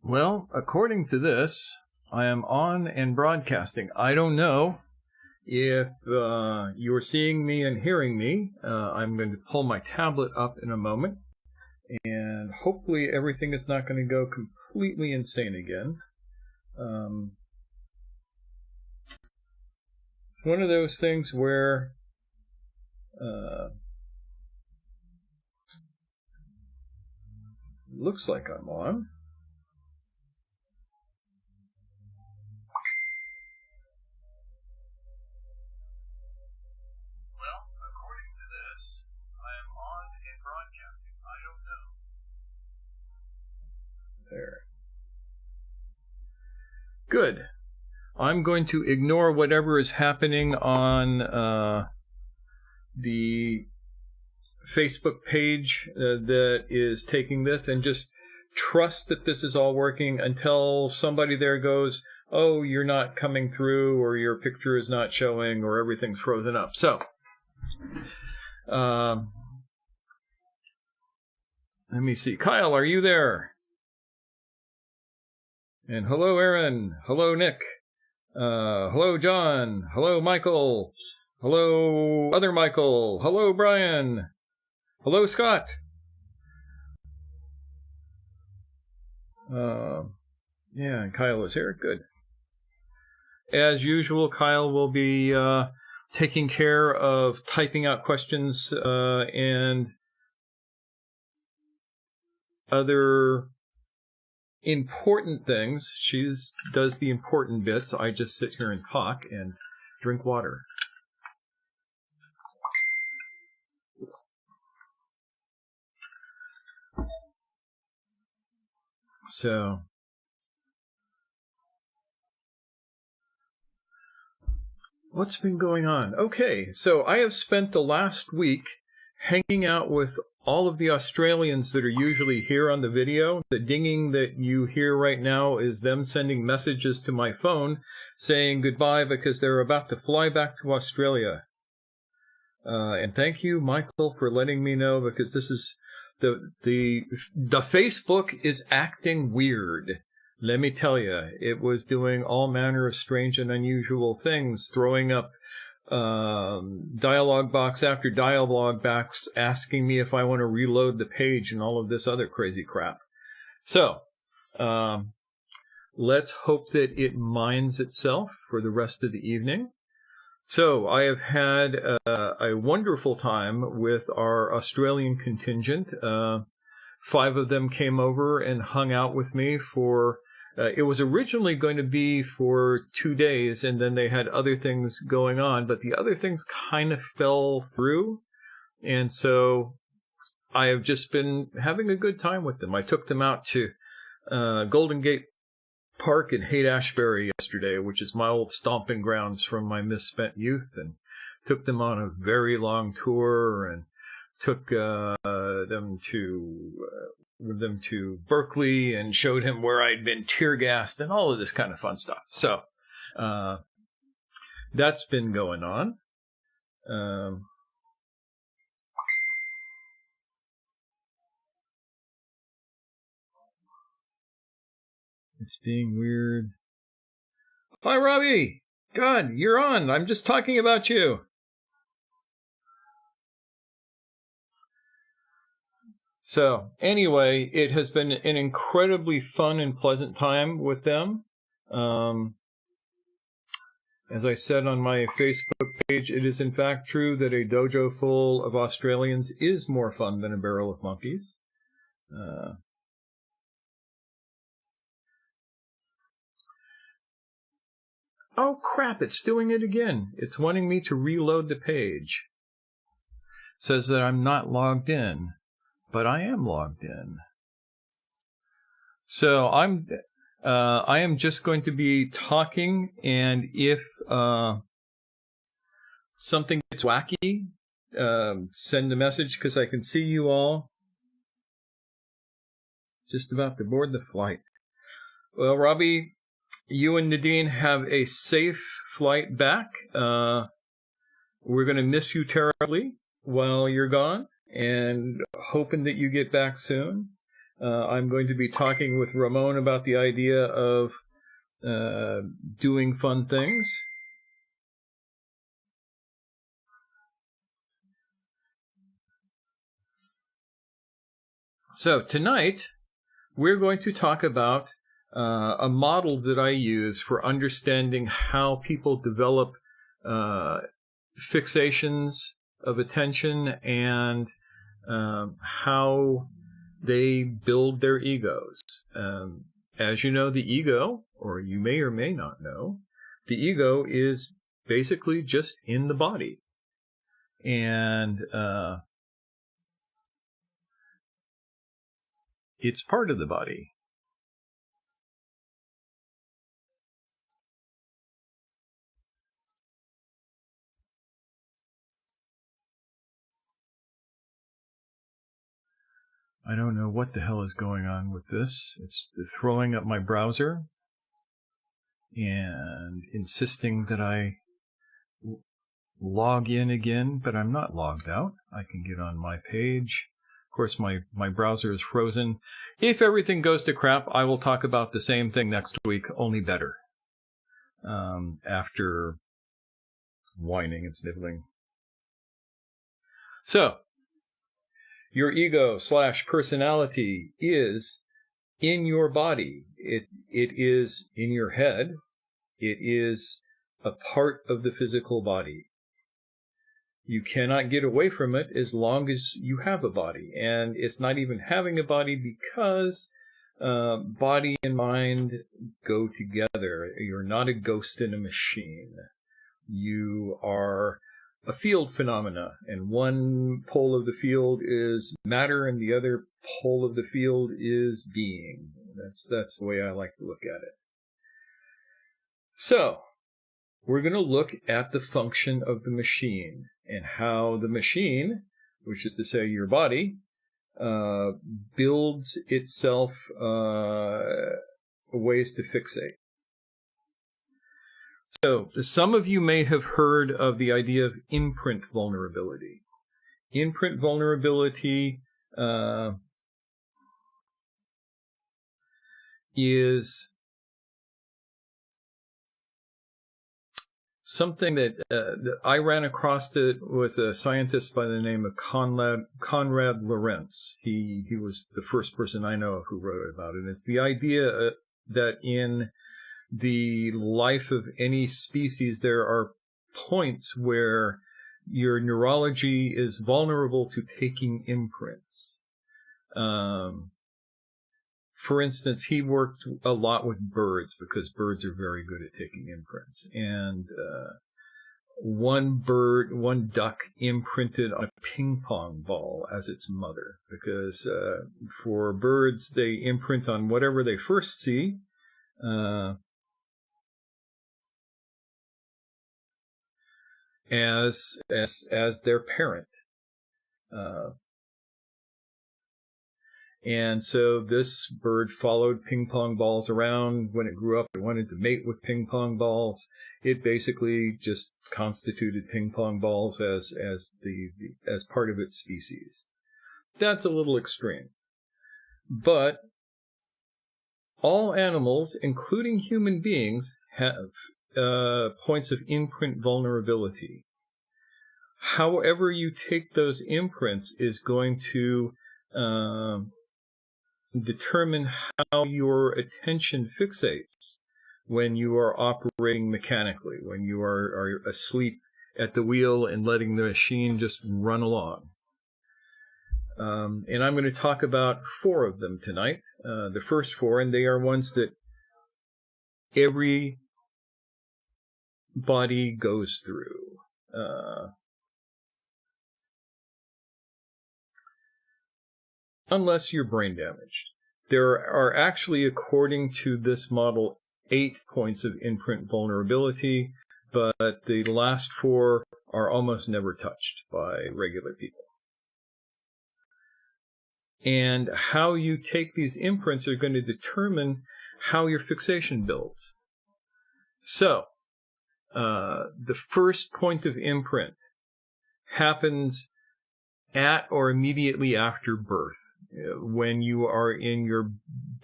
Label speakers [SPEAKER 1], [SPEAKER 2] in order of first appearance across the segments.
[SPEAKER 1] Well, according to this, I am on and broadcasting. I don't know if you're seeing me and hearing me. I'm going to pull my tablet up in a moment, and hopefully everything is not going to go completely insane again. It's one of those things where looks like I'm on. Well, according to this, I am on and broadcasting. I don't know. There. Good. I'm going to ignore whatever is happening on the Facebook page that is taking this, and just trust that this is all working until somebody there goes, oh, you're not coming through, or your picture is not showing, or everything's frozen up. So, let me see. Kyle, are you there? And hello, Aaron. Hello, Nick. Hello, John. Hello, Michael. Hello, other Michael. Hello, Brian. Hello, Scott. Yeah, Kyle is here. Good. As usual, Kyle will be taking care of typing out questions and other important things. She does the important bits. I just sit here and talk and drink water. So, what's been going on? Okay, so I have spent the last week hanging out with all of the Australians that are usually here on the video. The dinging that you hear right now is them sending messages to my phone saying goodbye because they're about to fly back to Australia. And thank you, Michael, for letting me know, because this is the Facebook is acting weird. Let me tell you, it was doing all manner of strange and unusual things, throwing up dialogue box after dialogue box, asking me if I want to reload the page and all of this other crazy crap. So, let's hope that it minds itself for the rest of the evening. So, I have had a wonderful time with our Australian contingent. 5 of them came over and hung out with me for... it was originally going to be for 2 days, and then they had other things going on, but the other things kind of fell through, and so I have just been having a good time with them. I took them out to Golden Gate Park in Haight-Ashbury yesterday, which is my old stomping grounds from my misspent youth, and took them on a very long tour, and took them to Berkeley and showed him where I'd been tear gassed and all of this kind of fun stuff. So that's been going on. It's being weird. Hi, Robbie. God, you're on. I'm just talking about you. So, anyway, it has been an incredibly fun and pleasant time with them. As I said on my Facebook page, it is in fact true that a dojo full of Australians is more fun than a barrel of monkeys. Oh, crap, it's doing it again. It's wanting me to reload the page. It says that I'm not logged in. But I am logged in. So I am just going to be talking, and if something gets wacky, send a message, because I can see you all just about to board the flight. Well, Robbie, you and Nadine have a safe flight back. We're going to miss you terribly while you're gone, and hoping that you get back soon. I'm going to be talking with Ramon about the idea of doing fun things. So tonight, we're going to talk about a model that I use for understanding how people develop fixations of attention and how they build their egos. As you know, the ego, or you may or may not know, the ego is basically just in the body. And it's part of the body. I don't know what the hell is going on with this. It's throwing up my browser and insisting that I log in again, but I'm not logged out. I can get on my page. Of course, my browser is frozen. If everything goes to crap, I will talk about the same thing next week, only better. After whining and sniveling. So, your ego/personality is in your body. It is in your head. It is a part of the physical body. You cannot get away from it as long as you have a body. And it's not even having a body because body and mind go together. You're not a ghost in a machine. You are a field phenomena, and one pole of the field is matter and the other pole of the field is being. That's the way I like to look at it. So, we're going to look at the function of the machine and how the machine, which is to say your body, builds itself ways to fixate. So, some of you may have heard of the idea of imprint vulnerability. Imprint vulnerability is something that I ran across it with a scientist by the name of Konrad Lorenz. He was the first person I know of who wrote about it. It's the idea that in the life of any species, there are points where your neurology is vulnerable to taking imprints. For instance, he worked a lot with birds because birds are very good at taking imprints. And one duck imprinted on a ping pong ball as its mother because for birds, they imprint on whatever they first see. As their parent. And so this bird followed ping pong balls around. When it grew up, it wanted to mate with ping pong balls. It basically just constituted ping pong balls as part of its species. That's a little extreme. But all animals, including human beings, have points of imprint vulnerability. However you take those imprints is going to determine how your attention fixates when you are operating mechanically, when you are asleep at the wheel and letting the machine just run along. And I'm going to talk about 4 of them tonight. The first 4, and they are ones that every body goes through. Unless you're brain damaged. There are actually, according to this model, 8 points of imprint vulnerability, but the last 4 are almost never touched by regular people. And how you take these imprints are going to determine how your fixation builds. So, the first point of imprint happens at or immediately after birth. when you are in your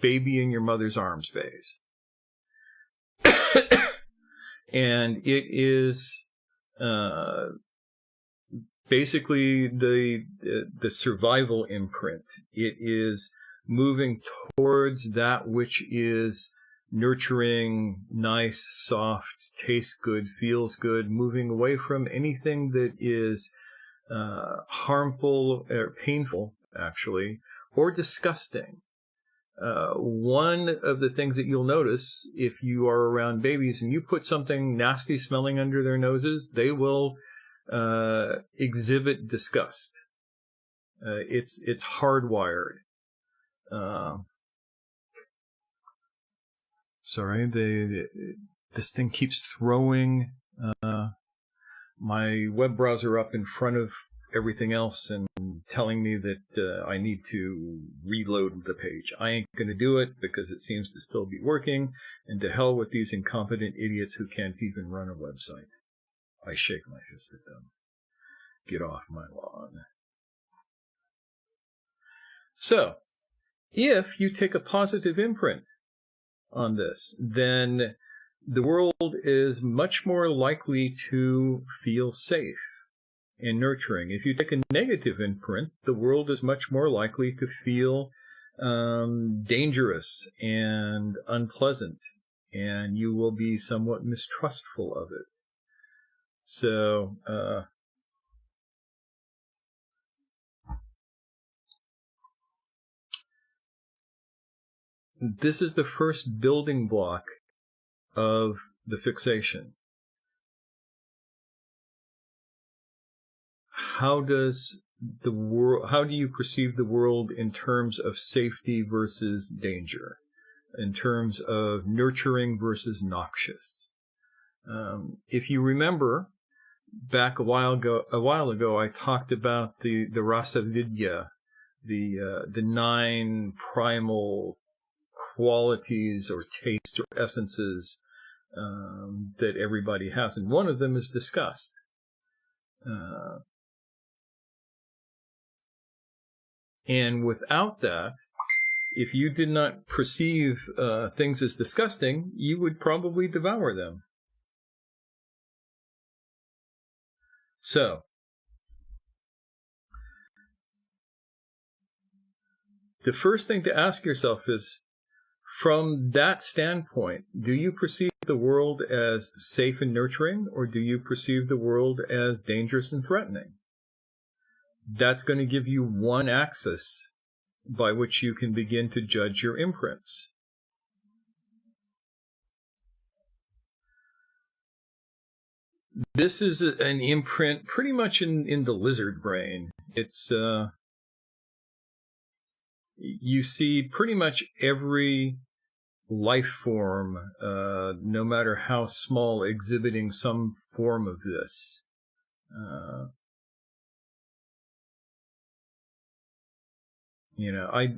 [SPEAKER 1] baby in your mother's arms phase. And it is basically the survival imprint. It is moving towards that which is nurturing, nice, soft, tastes good, feels good, moving away from anything that is harmful or painful, actually, or disgusting. One of the things that you'll notice if you are around babies and you put something nasty smelling under their noses, they will exhibit disgust. It's hardwired. Sorry, this thing keeps throwing my web browser up in front of everything else and telling me that I need to reload the page. I ain't going to do it because it seems to still be working, and to hell with these incompetent idiots who can't even run a website. I shake my fist at them. Get off my lawn. So, if you take a positive imprint on this, then the world is much more likely to feel safe and nurturing. If you take a negative imprint, the world is much more likely to feel dangerous and unpleasant, and you will be somewhat mistrustful of it. So, this is the first building block of the fixation. How do you perceive the world in terms of safety versus danger, in terms of nurturing versus noxious? If you remember, back a while ago, I talked about the rasa vidya, the 9 primal qualities or tastes or essences that everybody has, and one of them is disgust. And without that, if you did not perceive things as disgusting, you would probably devour them. So, the first thing to ask yourself is, from that standpoint, do you perceive the world as safe and nurturing, or do you perceive the world as dangerous and threatening? That's going to give you one axis by which you can begin to judge your imprints. This is an imprint pretty much in the lizard brain. It's you see pretty much every life form, no matter how small, exhibiting some form of this.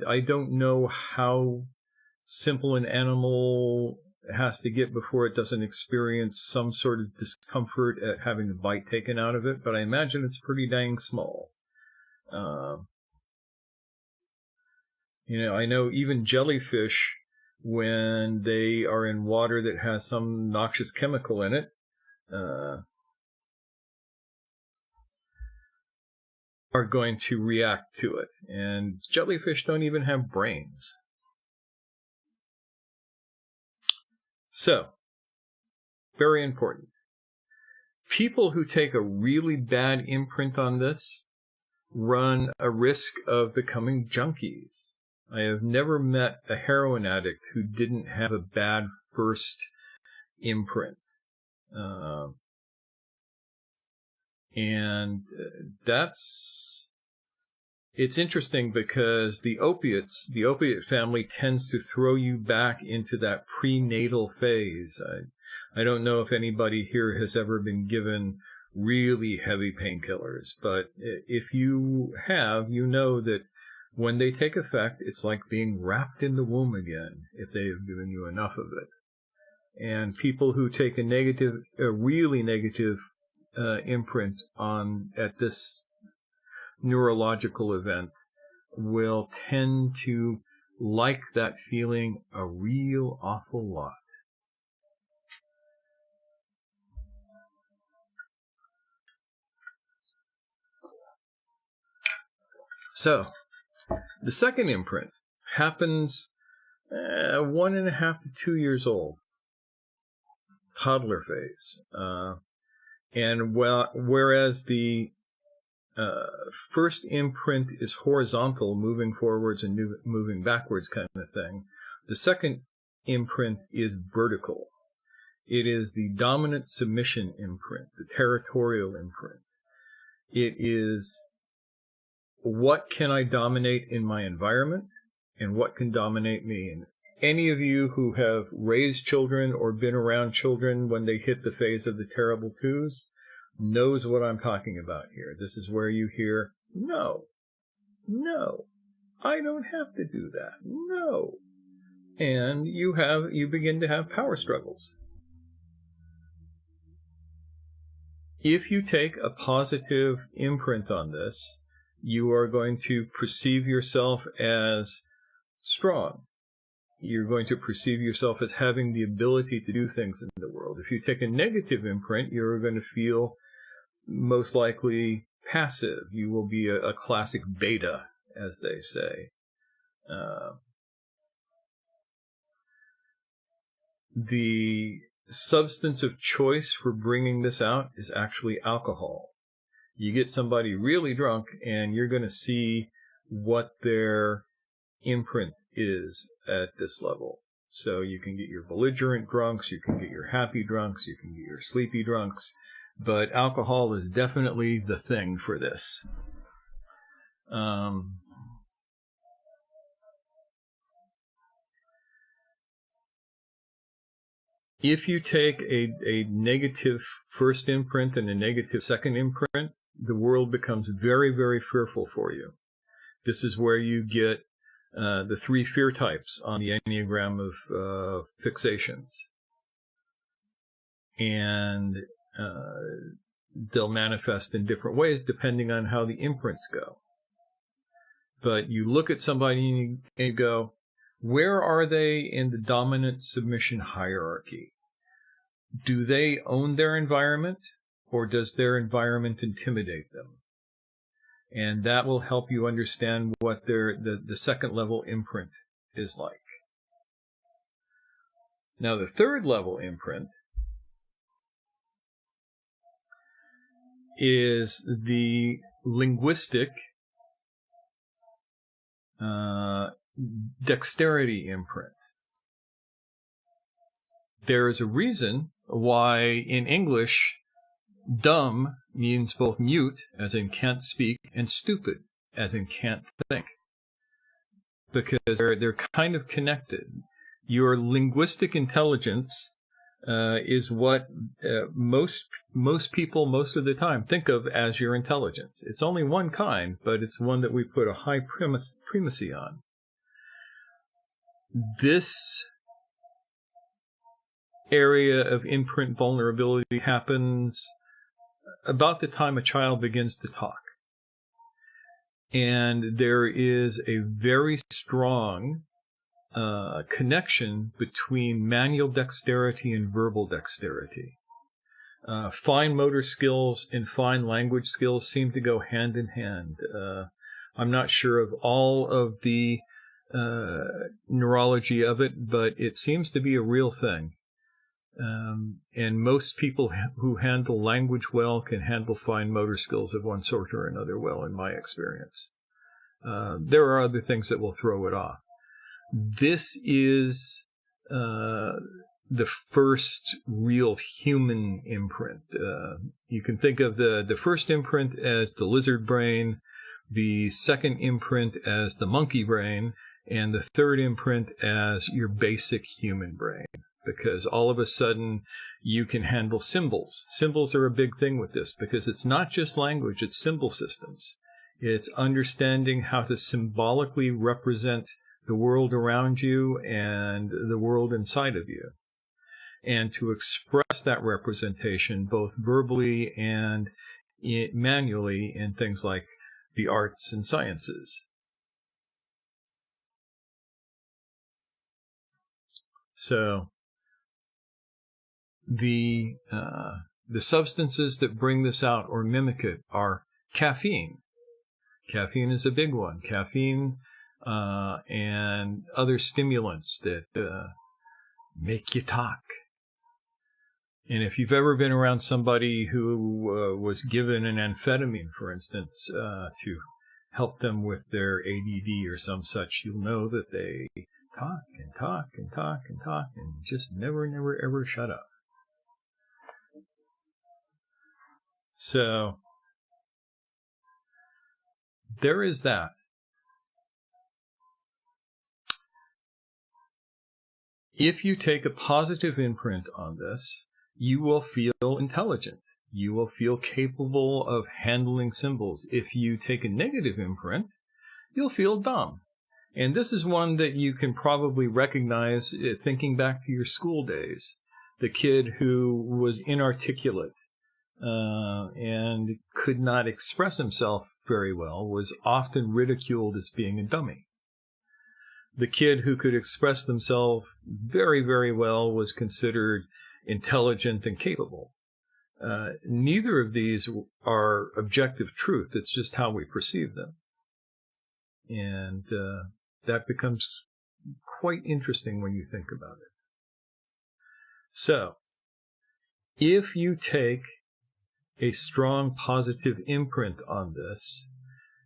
[SPEAKER 1] I don't know how simple an animal has to get before it doesn't experience some sort of discomfort at having the bite taken out of it, but I imagine it's pretty dang small. I know even jellyfish, when they are in water that has some noxious chemical in it, are going to react to it. And jellyfish don't even have brains. So, very important. People who take a really bad imprint on this run a risk of becoming junkies. I have never met a heroin addict who didn't have a bad first imprint. And it's interesting because the opiate family tends to throw you back into that prenatal phase. I don't know if anybody here has ever been given really heavy painkillers, but if you have, you know that when they take effect, it's like being wrapped in the womb again, if they have given you enough of it. And people who take a really negative imprint at this neurological event will tend to like that feeling a real awful lot. So, the second imprint happens 1.5 to 2 years old, toddler phase. And whereas the first imprint is horizontal, moving forwards and moving backwards kind of thing, the second imprint is vertical. It is the dominant submission imprint, the territorial imprint. It is, what can I dominate in my environment, and what can dominate me? And any of you who have raised children or been around children when they hit the phase of the terrible twos knows what I'm talking about here. This is where you hear, no, I don't have to do that, no. And you begin to have power struggles. If you take a positive imprint on this, you are going to perceive yourself as strong. You're going to perceive yourself as having the ability to do things in the world. If you take a negative imprint, you're going to feel most likely passive. You will be a classic beta, as they say. The substance of choice for bringing this out is actually alcohol. You get somebody really drunk, and you're going to see what their imprint is at this level. So you can get your belligerent drunks, you can get your happy drunks, you can get your sleepy drunks, but alcohol is definitely the thing for this. If you take a negative first imprint and a negative second imprint, the world becomes very, very fearful for you. This is where you get the 3 fear types on the Enneagram of fixations. And they'll manifest in different ways depending on how the imprints go. But you look at somebody and you go, where are they in the dominant submission hierarchy? Do they own their environment, or does their environment intimidate them? And that will help you understand what the second level imprint is like. Now, the third level imprint is the linguistic dexterity imprint. There is a reason why in English, dumb means both mute, as in can't speak, and stupid, as in can't think. Because they're kind of connected. Your linguistic intelligence is what most people most of the time think of as your intelligence. It's only one kind, but it's one that we put a high primacy on. This area of imprint vulnerability happens about the time a child begins to talk. And there is a very strong connection between manual dexterity and verbal dexterity. Fine motor skills and fine language skills seem to go hand in hand. I'm not sure of all of the neurology of it, but it seems to be a real thing. And most people who handle language well can handle fine motor skills of one sort or another well, in my experience. There are other things that will throw it off. This is the first real human imprint. You can think of the first imprint as the lizard brain, the second imprint as the monkey brain, and the third imprint as your basic human brain. Because all of a sudden you can handle symbols. Symbols are a big thing with this, because it's not just language, it's symbol systems. It's understanding how to symbolically represent the world around you and the world inside of you, and to express that representation both verbally and manually in things like the arts and sciences. So the substances that bring this out or mimic it are caffeine. Caffeine is a big one. Caffeine and other stimulants that make you talk. And if you've ever been around somebody who was given an amphetamine, for instance, to help them with their ADD or some such, you'll know that they talk and talk and talk and talk and just never, ever shut up. So there is that. If you take a positive imprint on this, you will feel intelligent. You will feel capable of handling symbols. If you take a negative imprint, you'll feel dumb. And this is one that you can probably recognize thinking back to your school days. The kid who was inarticulate and could not express himself very well was often ridiculed as being a dummy. The kid who could express themselves very, very well was considered intelligent and capable. Neither of these are objective truth. It's just how we perceive them. And that becomes quite interesting when you think about it. So, if you take a strong positive imprint on this,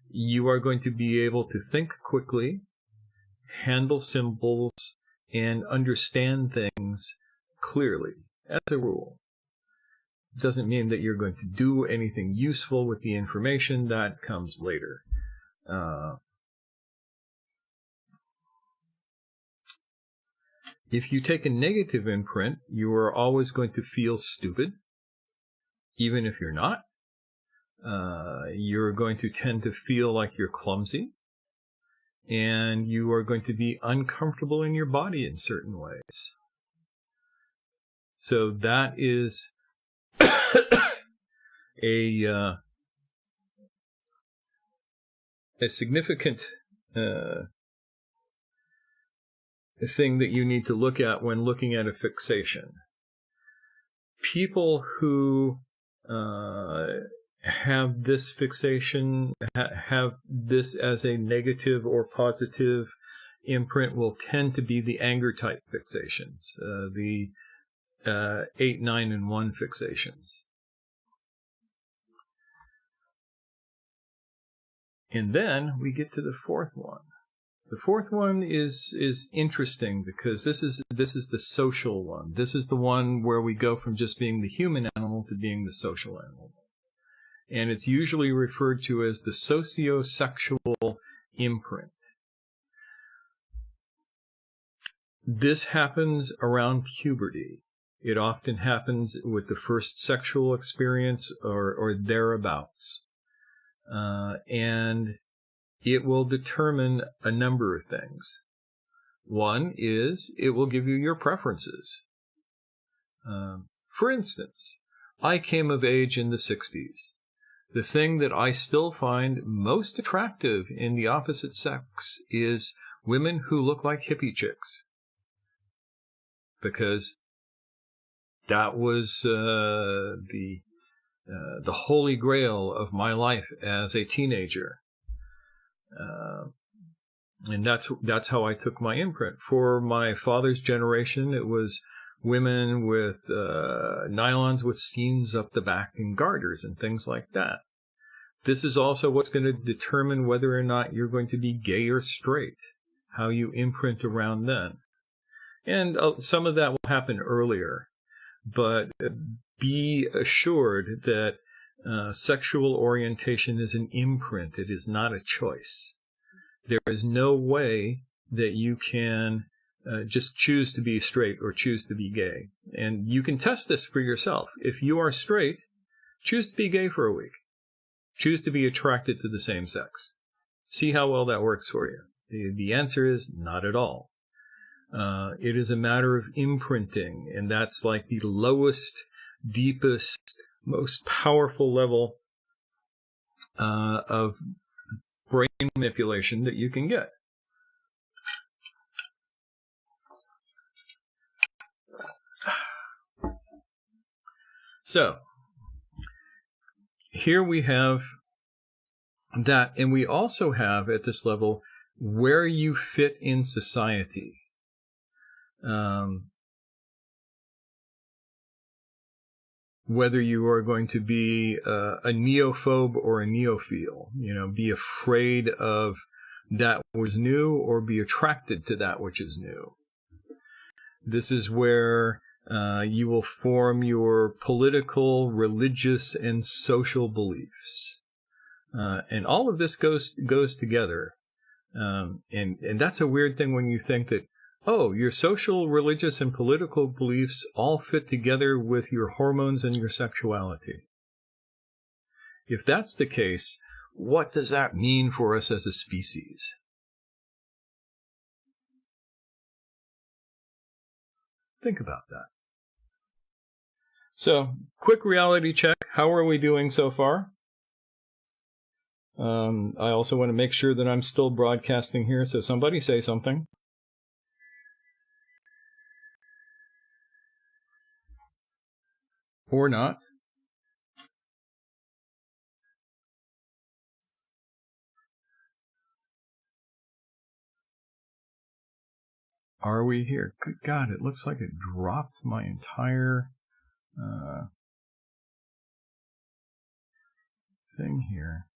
[SPEAKER 1] you are going to be able to think quickly, handle symbols, and understand things clearly, as a rule. It doesn't mean that you're going to do anything useful with the information. That comes later. If you take a negative imprint, you are always going to feel stupid, even if you're not. You're going to tend to feel like you're clumsy, and you are going to be uncomfortable in your body in certain ways. So that is a significant thing that you need to look at when looking at a fixation. People who have this fixation, have this as a negative or positive imprint, will tend to be the anger type fixations, the 8, 9, and 1 fixations. And then we get to the fourth one. The fourth one is interesting because this is the social one. This is the one where we go from just being the human animal to being the social animal. And it's usually referred to as the sociosexual imprint. This happens around puberty. It often happens with the first sexual experience or thereabouts. And it will determine a number of things. One is it will give you your preferences. For instance, I came of age in the 60s. The thing that I still find most attractive in the opposite sex is women who look like hippie chicks. Because that was the holy grail of my life as a teenager. And that's how I took my imprint. For my father's generation, it was women with nylons with seams up the back and garters and things like that. This is also what's going to determine whether or not you're going to be gay or straight, how you imprint around then. And some of that will happen earlier, but be assured that sexual orientation is an imprint. It is not a choice. There is no way that you can just choose to be straight or choose to be gay. And you can test this for yourself. If you are straight, choose to be gay for a week. Choose to be attracted to the same sex. See how well that works for you. The answer is not at all. It is a matter of imprinting, and that's like the lowest, deepest, most powerful level of brain manipulation that you can get. So, here we have that, and we also have at this level where you fit in society. Whether you are going to be a neophobe or a neophile, be afraid of that which is new or be attracted to that which is new. This is where you will form your political, religious, and social beliefs. And all of this goes together. And that's a weird thing when you think that, oh, your social, religious, and political beliefs all fit together with your hormones and your sexuality. If that's the case, what does that mean for us as a species? Think about that. So, quick reality check. How are we doing so far? I also want to make sure that I'm still broadcasting here, so somebody say something. Or not. Are we here? Good God, it looks like it dropped my entire thing here.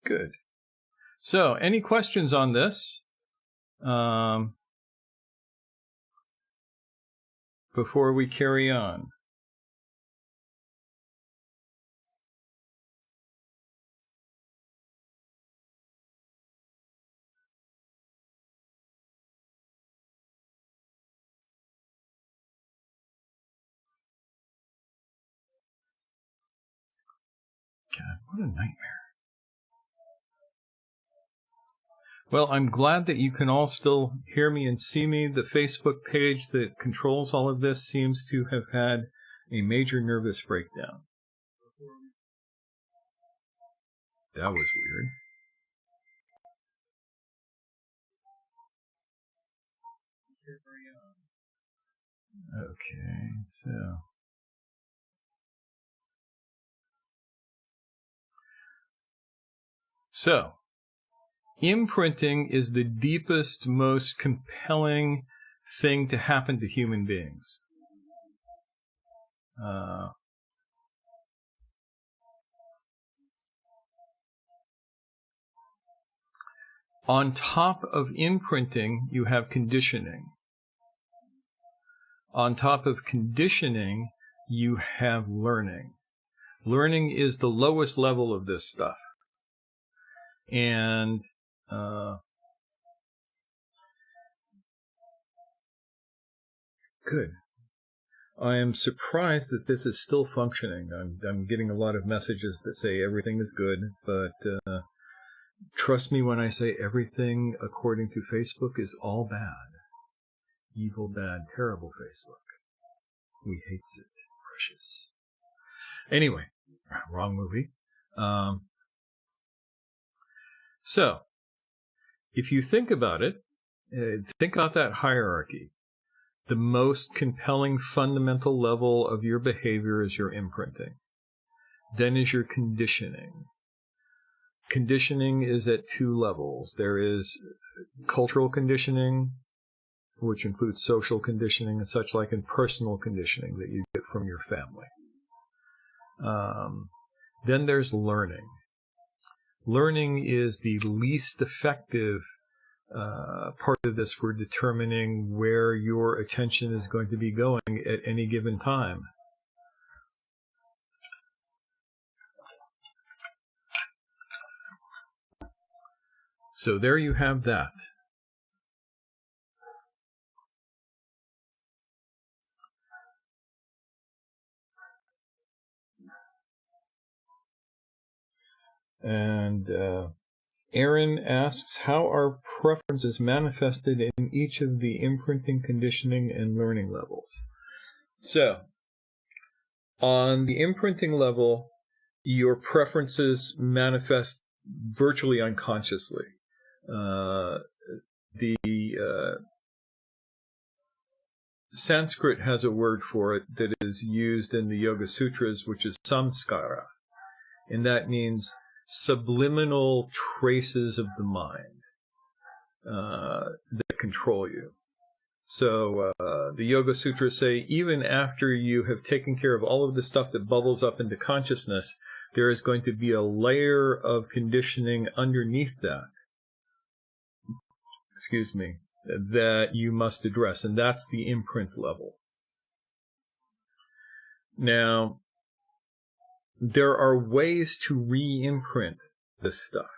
[SPEAKER 1] Good. So, any questions on this? Before we carry on. God, what a nightmare. Well, I'm glad that you can all still hear me and see me. The Facebook page that controls all of this seems to have had a major nervous breakdown. That was weird. Okay, So, imprinting is the deepest, most compelling thing to happen to human beings. On top of imprinting, you have conditioning. On top of conditioning, you have learning. Learning is the lowest level of this stuff. And good. I am surprised that this is still functioning. I'm getting a lot of messages that say everything is good, but trust me when I say everything according to Facebook is all bad. Evil, bad, terrible Facebook. We hates it. Precious. Anyway, wrong movie. So, if you think about it, think about that hierarchy. The most compelling fundamental level of your behavior is your imprinting. Then is your conditioning. Conditioning is at two levels. There is cultural conditioning, which includes social conditioning and such like, and personal conditioning that you get from your family. Then there's learning. Learning is the least effective part of this for determining where your attention is going to be going at any given time. So there you have that. And Aaron asks, how are preferences manifested in each of the imprinting, conditioning, and learning levels? So, on the imprinting level, your preferences manifest virtually unconsciously. Sanskrit has a word for it that is used in the Yoga Sutras, which is samskara, and that means subliminal traces of the mind that control you. So the Yoga Sutras say, even after you have taken care of all of the stuff that bubbles up into consciousness, there is going to be a layer of conditioning underneath that, that you must address, and that's the imprint level. Now, there are ways to re-imprint this stuff.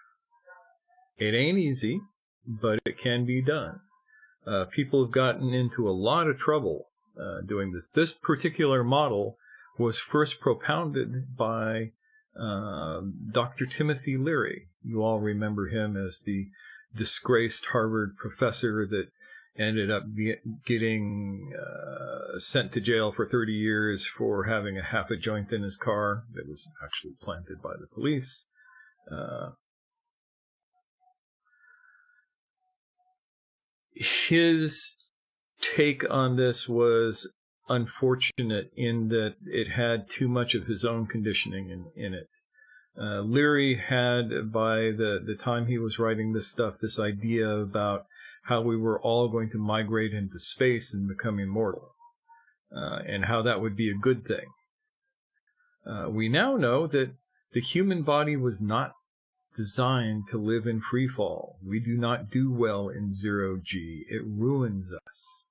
[SPEAKER 1] It ain't easy, but it can be done. People have gotten into a lot of trouble doing this. This particular model was first propounded by Dr. Timothy Leary. You all remember him as the disgraced Harvard professor that ended up getting sent to jail for 30 years for having half a joint in his car that was actually planted by the police. His take on this was unfortunate in that it had too much of his own conditioning in it. Leary had, by the time he was writing this stuff, this idea about how we were all going to migrate into space and become immortal, and how that would be a good thing. We now know that the human body was not designed to live in free fall. We do not do well in 0G. It ruins us.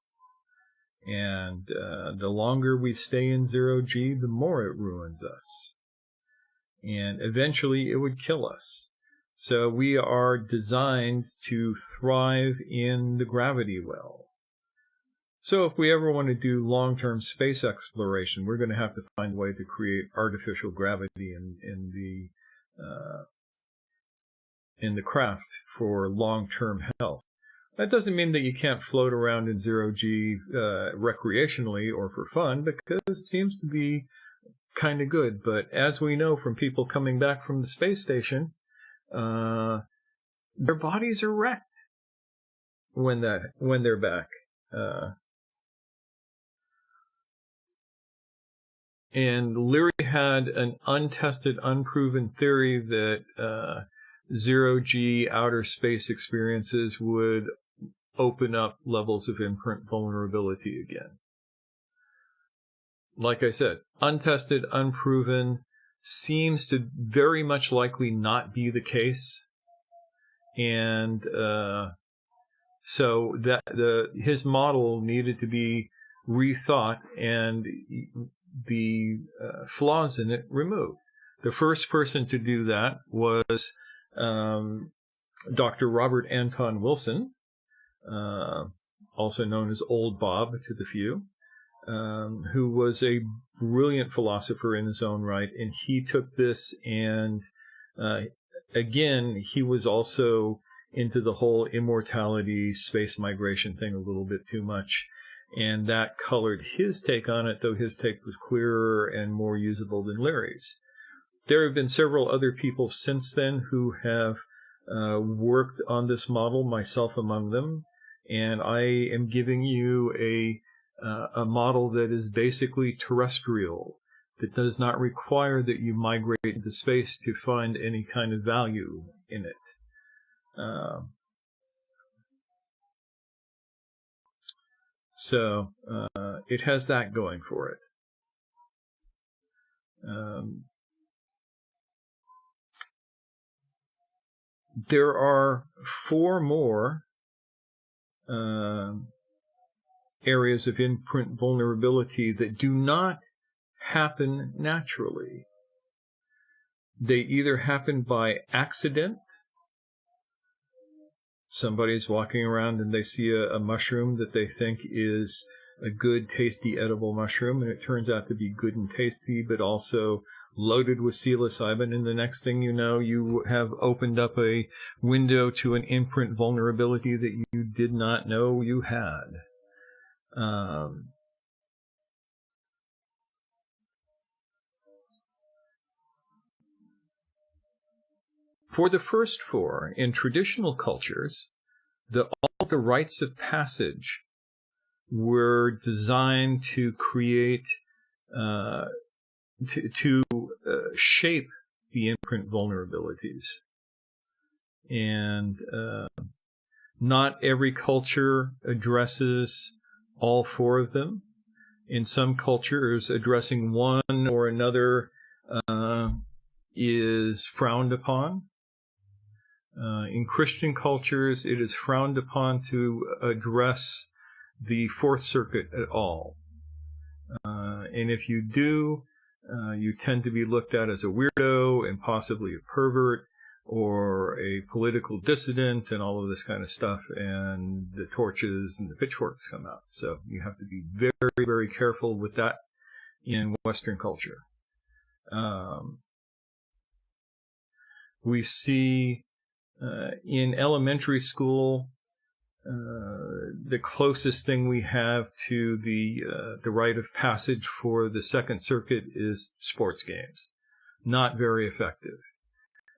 [SPEAKER 1] And the longer we stay in 0G, the more it ruins us. And eventually it would kill us. So we are designed to thrive in the gravity well. So if we ever want to do long-term space exploration, we're going to have to find a way to create artificial gravity in the craft for long-term health. That doesn't mean that you can't float around in 0G recreationally or for fun, because it seems to be kind of good. But as we know from people coming back from the space station, their bodies are wrecked when they're back. And Leary had an untested, unproven theory that 0G outer space experiences would open up levels of imprint vulnerability again. Like I said, untested, unproven, seems to very much likely not be the case. And so that his model needed to be rethought and the flaws in it removed. The first person to do that was Dr. Robert Anton Wilson, also known as Old Bob to the few, who was a brilliant philosopher in his own right. And he took this and, again, he was also into the whole immortality, space migration thing a little bit too much. And that colored his take on it, though his take was clearer and more usable than Larry's. There have been several other people since then who have worked on this model, myself among them, and I am giving you a model that is basically terrestrial, that does not require that you migrate into space to find any kind of value in it. So it has that going for it. There are 4 more areas of imprint vulnerability that do not happen naturally. They either happen by accident. Somebody's walking around and they see a mushroom that they think is a good, tasty, edible mushroom, and it turns out to be good and tasty, but also loaded with psilocybin, and the next thing you know, you have opened up a window to an imprint vulnerability that you did not know you had. For the first four, in traditional cultures, all the rites of passage were designed to create, to shape the imprint vulnerabilities. And not every culture addresses all four of them. In some cultures, addressing one or another is frowned upon. In Christian cultures, it is frowned upon to address the Fourth Circuit at all. And if you do, you tend to be looked at as a weirdo and possibly a pervert or a political dissident and all of this kind of stuff, and the torches and the pitchforks come out. So you have to be very, very careful with that in Western culture. We see in elementary school, the closest thing we have to the rite of passage for the Second Circuit is sports games. Not very effective.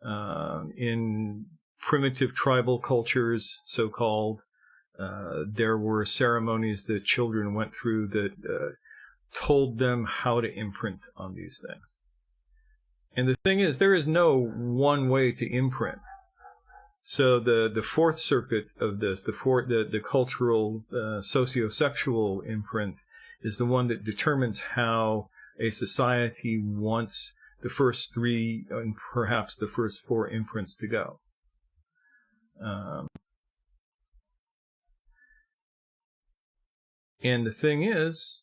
[SPEAKER 1] In primitive tribal cultures, so-called, there were ceremonies that children went through that told them how to imprint on these things. And the thing is, there is no one way to imprint. So the Fourth Circuit of this, the cultural, socio-sexual imprint, is the one that determines how a society wants the first three and perhaps the first four imprints to go. And the thing is,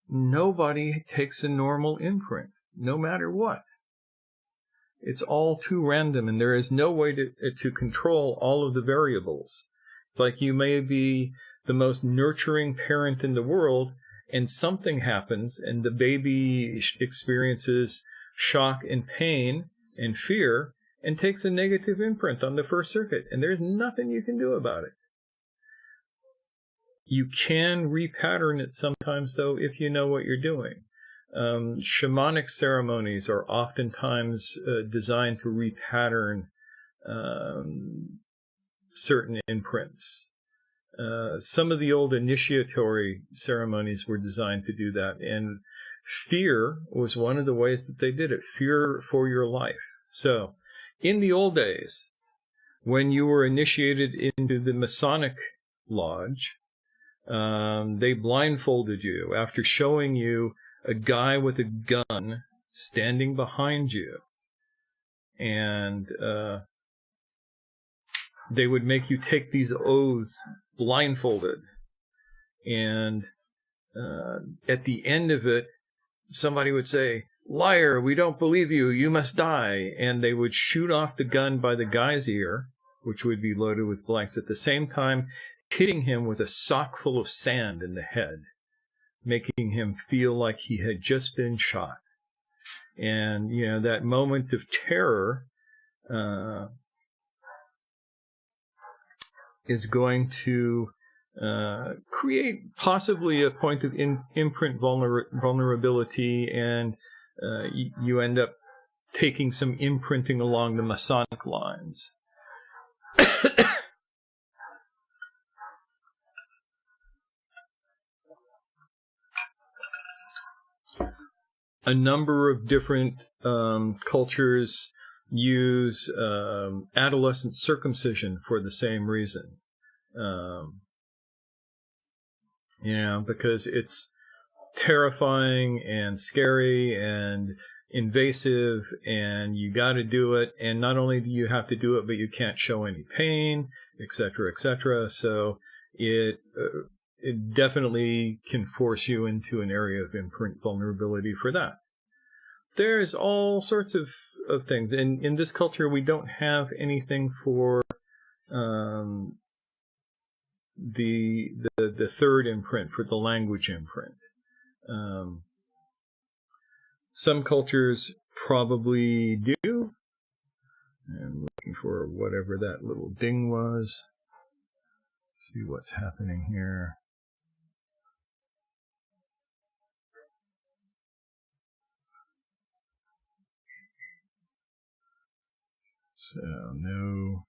[SPEAKER 1] nobody takes a normal imprint, no matter what. It's all too random, and there is no way to control all of the variables. It's like you may be the most nurturing parent in the world, and something happens, and the baby experiences shock and pain and fear, and takes a negative imprint on the First Circuit, and there's nothing you can do about it. You can repattern it sometimes, though, if you know what you're doing. Shamanic ceremonies are oftentimes designed to repattern certain imprints. Some of the old initiatory ceremonies were designed to do that, and fear was one of the ways that they did it. Fear for your life. So, in the old days, when you were initiated into the Masonic Lodge, they blindfolded you after showing you a guy with a gun standing behind you. And they would make you take these oaths blindfolded. And at the end of it, somebody would say, "Liar, we don't believe you, you must die." And they would shoot off the gun by the guy's ear, which would be loaded with blanks, at the same time hitting him with a sock full of sand in the head, making him feel like he had just been shot. And, you know, that moment of terror is going to create possibly a point of imprint vulnerability, and you end up taking some imprinting along the Masonic lines. A number of different cultures use adolescent circumcision for the same reason. Because it's terrifying and scary and invasive, and you got to do it. And not only do you have to do it, but you can't show any pain, etc., etc. So it definitely can force you into an area of imprint vulnerability for that. There's all sorts of things. And in this culture, we don't have anything for the third imprint, for the language imprint. Some cultures probably do. I'm looking for whatever that little ding was. See what's happening here. So, no.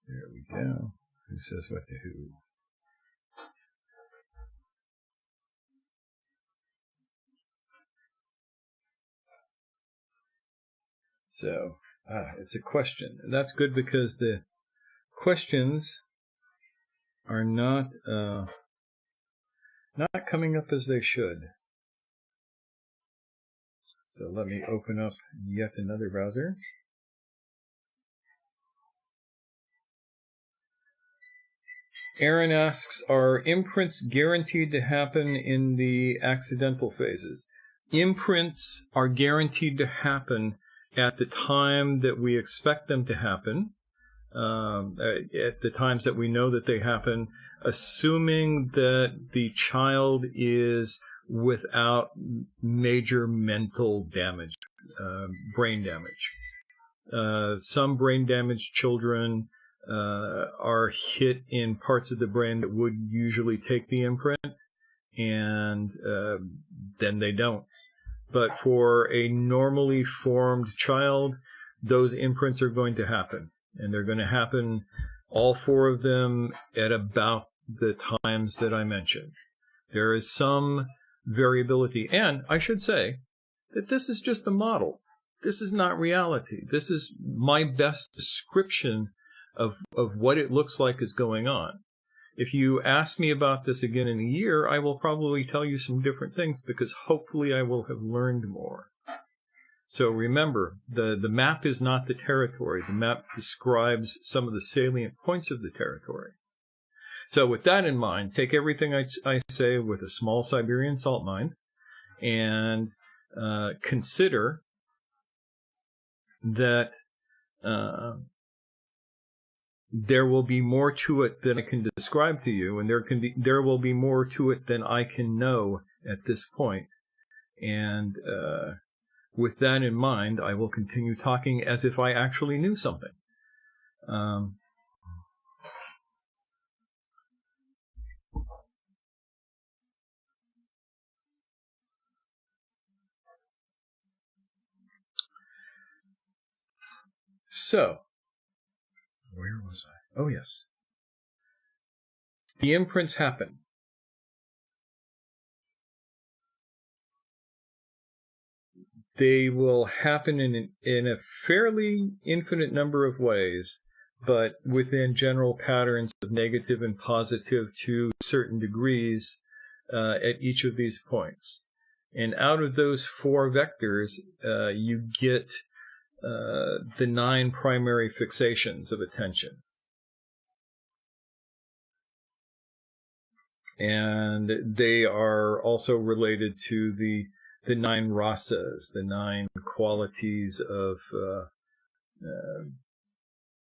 [SPEAKER 1] There we go. Who says what to who? So, it's a question. And that's good because the questions are not coming up as they should. So let me open up yet another browser. Aaron asks, are imprints guaranteed to happen in the accidental phases? Imprints are guaranteed to happen at the time that we expect them to happen, at the times that we know that they happen, assuming that the child is without major mental damage, brain damage. Some brain damaged children are hit in parts of the brain that would usually take the imprint, and then they don't. But for a normally formed child, those imprints are going to happen. And they're going to happen, all four of them, at about the times that I mentioned. There is some variability. And I should say that this is just a model. This is not reality. This is my best description of what it looks like is going on. If you ask me about this again in a year, I will probably tell you some different things because hopefully I will have learned more. So remember, the map is not the territory. The map describes some of the salient points of the territory. So with that in mind, take everything I say with a small Siberian salt mine and consider that there will be more to it than I can describe to you, and there will be more to it than I can know at this point. And with that in mind, I will continue talking as if I actually knew something. So, where was I? Oh, yes. The imprints happen. They will happen in a fairly infinite number of ways, but within general patterns of negative and positive to certain degrees at each of these points. And out of those four vectors, you get the 9 primary fixations of attention. And they are also related to the 9 rasas, the 9 qualities of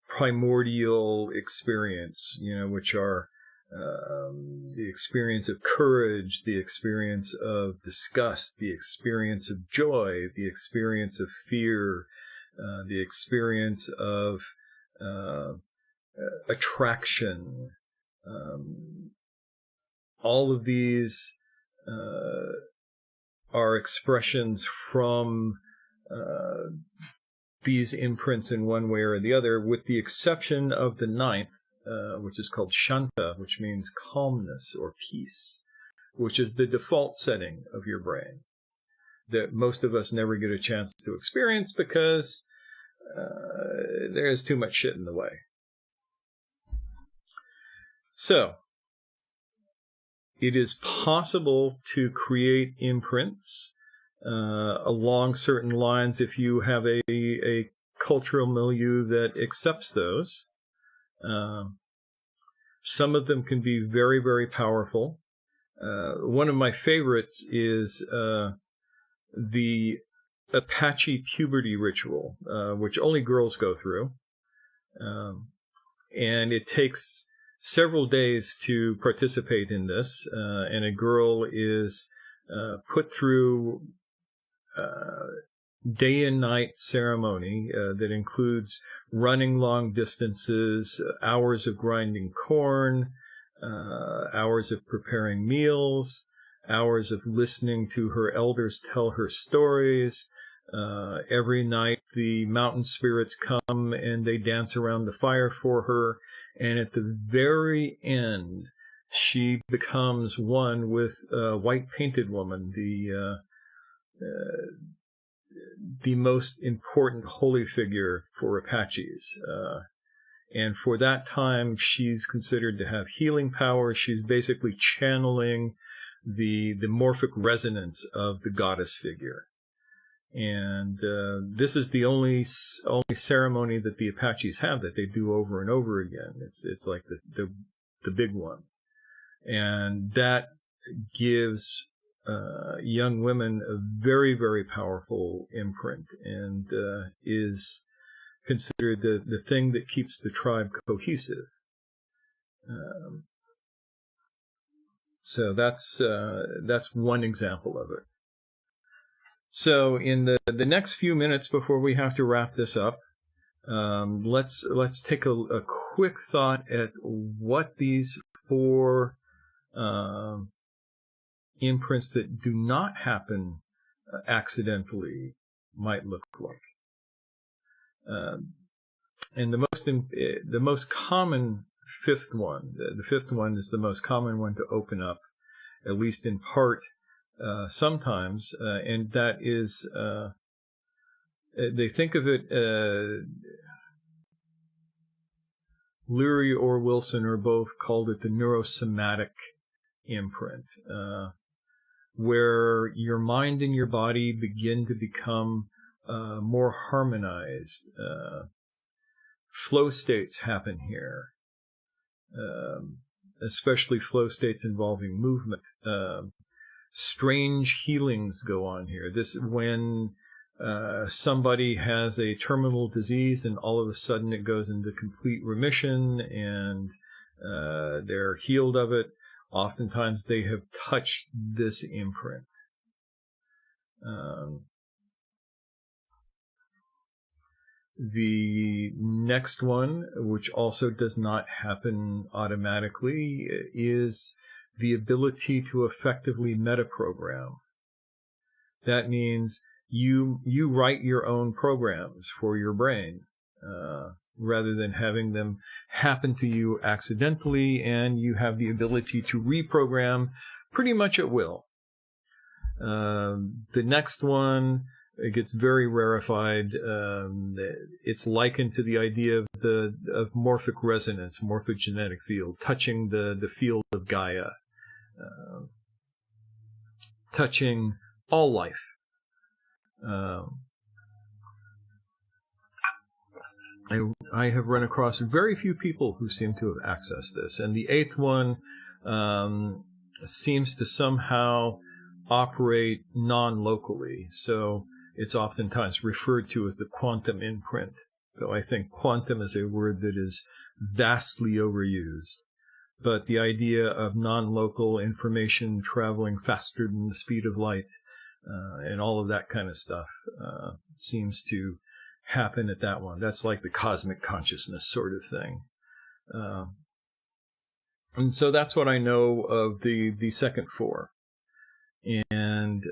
[SPEAKER 1] primordial experience, which are the experience of courage, the experience of disgust, the experience of joy, the experience of fear, the experience of attraction. All of these are expressions from these imprints in one way or the other, with the exception of the 9th, which is called Shanta, which means calmness or peace, which is the default setting of your brain that most of us never get a chance to experience because there's too much shit in the way. So, it is possible to create imprints along certain lines if you have a cultural milieu that accepts those. Some of them can be very, very powerful. One of my favorites is the Apache puberty ritual, which only girls go through. And it takes several days to participate in this, and a girl is put through day and night ceremony that includes running long distances, hours of grinding corn, hours of preparing meals, hours of listening to her elders tell her stories. Every night the mountain spirits come and they dance around the fire for her. And at the very end, she becomes one with a white painted woman, the most important holy figure for Apaches. And for that time, she's considered to have healing power. She's basically channeling the morphic resonance of the goddess figure. And this is the only ceremony that the Apaches have that they do over and over again. It's like the big one, and that gives young women a very, very powerful imprint, and is considered the thing that keeps the tribe cohesive. So that's one example of it. So in the next few minutes before we have to wrap this up, let's take a quick thought at what these 4 imprints that do not happen accidentally might look like. And the most common 5th one, the 5th one is the most common one to open up, at least in part. Sometimes, and that is, they think of it, Leary or Wilson or both called it the neurosomatic imprint, where your mind and your body begin to become more harmonized. Flow states happen here, especially flow states involving movement. Strange healings go on here. This when somebody has a terminal disease and all of a sudden it goes into complete remission and they're healed of it. Oftentimes they have touched this imprint. The next one, which also does not happen automatically, is the ability to effectively metaprogram. That means you write your own programs for your brain, rather than having them happen to you accidentally, and you have the ability to reprogram pretty much at will. The next one, it gets very rarefied. It's likened to the idea of morphic resonance, morphogenetic field, touching the field of Gaia, touching all life. I have run across very few people who seem to have accessed this. And the 8th one seems to somehow operate non-locally. So it's oftentimes referred to as the quantum imprint, though I think quantum is a word that is vastly overused. But the idea of non-local information traveling faster than the speed of light, and all of that kind of stuff seems to happen at that one. That's like the cosmic consciousness sort of thing. And so that's what I know of the second 4. And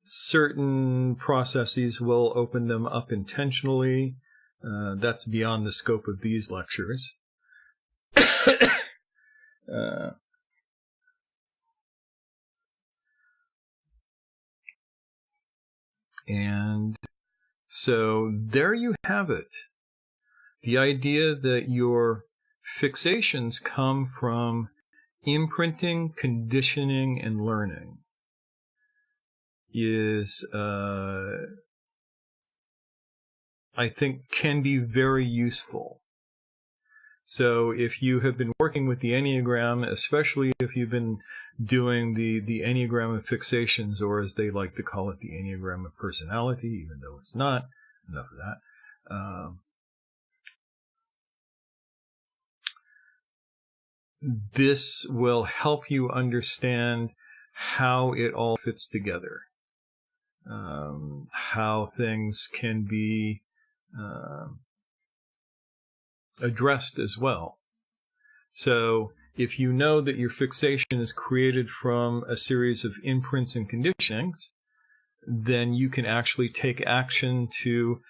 [SPEAKER 1] certain processes will open them up intentionally. That's beyond the scope of these lectures. And so there you have it. The idea that your fixations come from imprinting, conditioning, and learning is, I think, can be very useful. So if you have been working with the Enneagram, especially if you've been doing the Enneagram of fixations, or as they like to call it, the Enneagram of personality, even though it's not, enough of that. this will help you understand how it all fits together, how things can be addressed as well. So if you know that your fixation is created from a series of imprints and conditionings, then you can actually take action to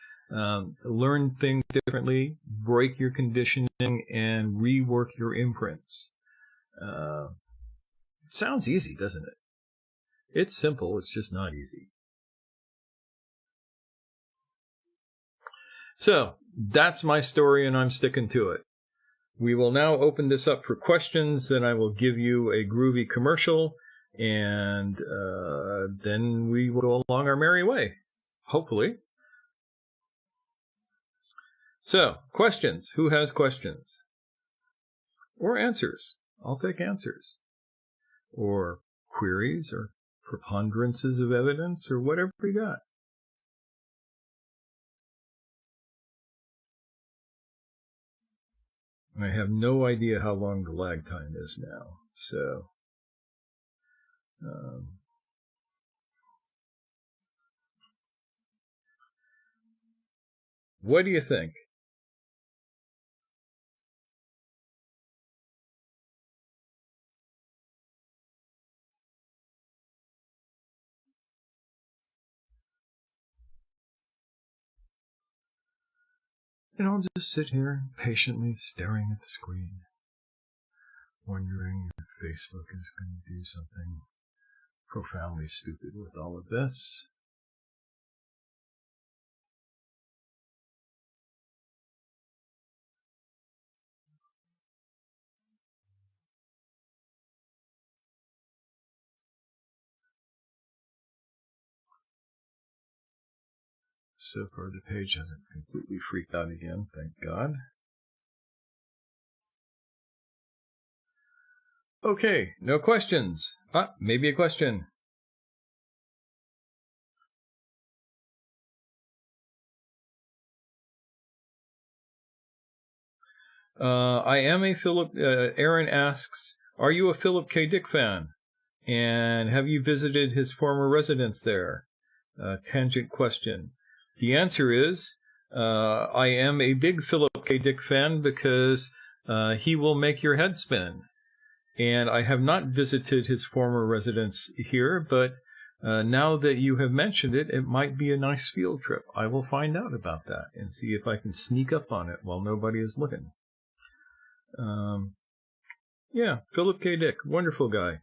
[SPEAKER 1] learn things differently, break your conditioning, and rework your imprints. It sounds easy, doesn't it? It's simple, it's just not easy. So, that's my story, and I'm sticking to it. We will now open this up for questions, then I will give you a groovy commercial, and then we will go along our merry way, hopefully. So, questions. Who has questions? Or answers. I'll take answers. Or queries, or preponderances of evidence, or whatever you got. I have no idea how long the lag time is now, so what do you think? And I'll just sit here patiently staring at the screen, wondering if Facebook is going to do something profoundly stupid with all of this. So far, the page hasn't completely freaked out again, thank God. Okay, no questions. Maybe a question. I am a Philip, Aaron asks, are you a Philip K. Dick fan? And have you visited his former residence there? Tangent question. The answer is, I am a big Philip K. Dick fan because he will make your head spin. And I have not visited his former residence here, but now that you have mentioned it, it might be a nice field trip. I will find out about that and see if I can sneak up on it while nobody is looking. Yeah, Philip K. Dick, wonderful guy.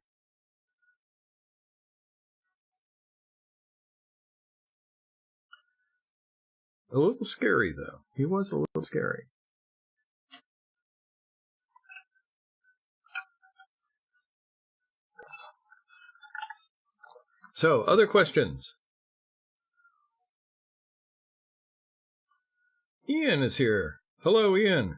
[SPEAKER 1] A little scary, though. He was a little scary. So, other questions? Ian is here. Hello, Ian.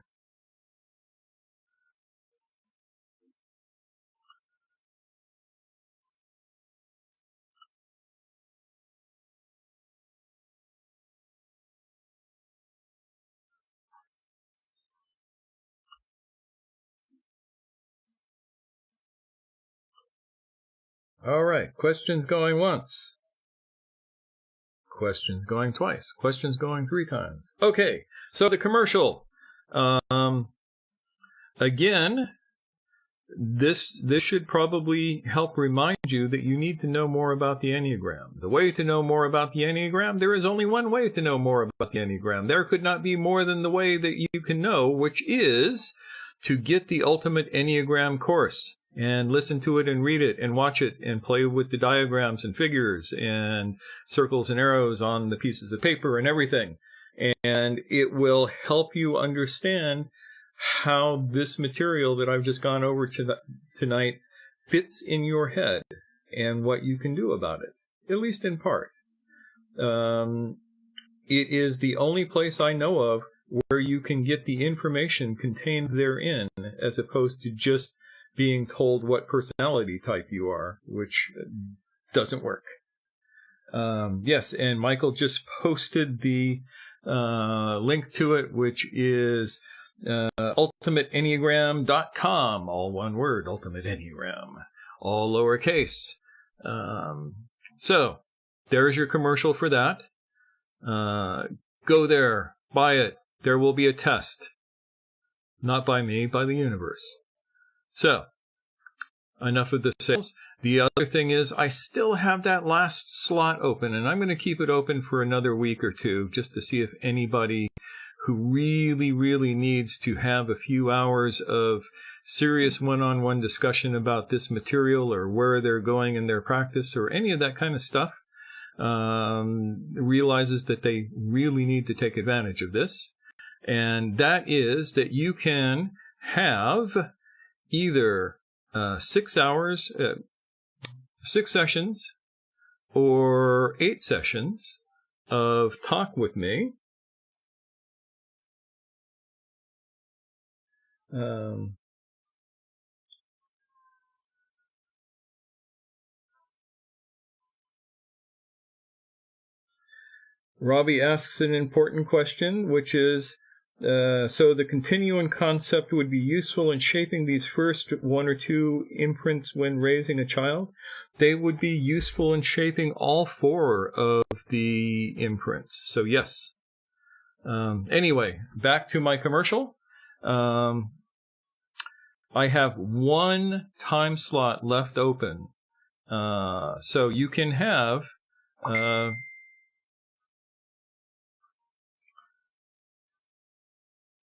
[SPEAKER 1] All right, questions going once. Questions going twice. Questions going 3 times. Okay, so the commercial. Again, this should probably help remind you that you need to know more about the Enneagram. The way to know more about the Enneagram, there is only one way to know more about the Enneagram. There could not be more than the way that you can know, which is to get the Ultimate Enneagram course and listen to it and read it and watch it and play with the diagrams and figures and circles and arrows on the pieces of paper and everything. And it will help you understand how this material that I've just gone over tonight fits in your head and what you can do about it, at least in part. It is the only place I know of where you can get the information contained therein, as opposed to just being told what personality type you are, which doesn't work. Yes, and Michael just posted the link to it, which is ultimateenneagram.com, all one word, Ultimate Enneagram, all lowercase. So there's your commercial for that. Go there, buy it. There will be a test. Not by me, by the universe. So, enough of the sales. The other thing is, I still have that last slot open, and I'm going to keep it open for another week or two, just to see if anybody who really, really needs to have a few hours of serious one-on-one discussion about this material, or where they're going in their practice, or any of that kind of stuff, realizes that they really need to take advantage of this. And that is that you can have either 6 hours, 6 sessions, or 8 sessions of talk with me. Robbie asks an important question, which is, so the continuum concept would be useful in shaping these first 1 or 2 imprints when raising a child. They would be useful in shaping all 4 of the imprints. So yes. Anyway, back to my commercial. I have 1 time slot left open. So you can have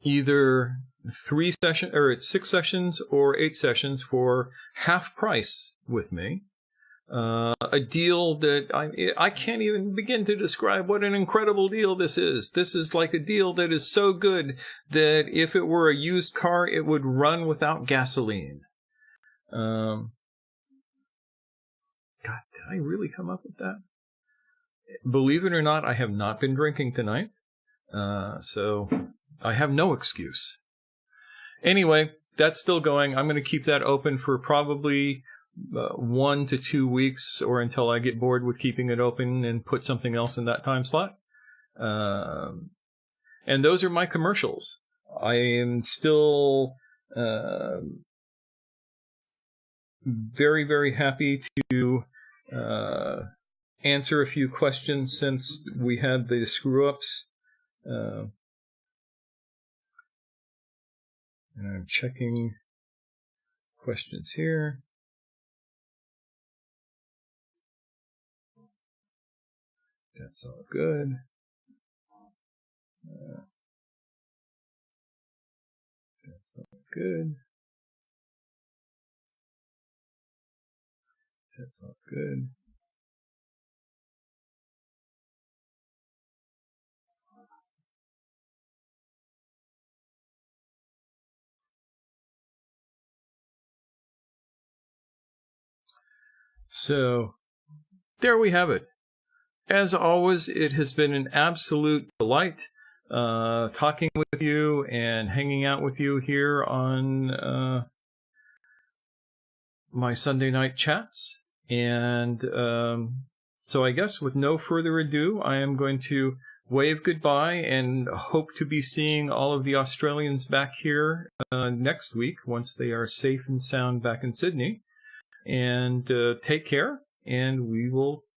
[SPEAKER 1] either 3 sessions, or it's 6 sessions or 8 sessions for half price with me. A deal that I can't even begin to describe what an incredible deal this is. This is like a deal that is so good that if it were a used car, it would run without gasoline. God, did I really come up with that? Believe it or not, I have not been drinking tonight. So I have no excuse. Anyway, that's still going. I'm going to keep that open for probably 1 to 2 weeks, or until I get bored with keeping it open and put something else in that time slot. And those are my commercials. I am still very, very happy to answer a few questions since we had the screw-ups. And I'm checking questions here. That's all good. That's all good. That's all good. So, there we have it. As always, it has been an absolute delight talking with you and hanging out with you here on my Sunday night chats. And so I guess with no further ado, I am going to wave goodbye and hope to be seeing all of the Australians back here next week once they are safe and sound back in Sydney. And take care, and we will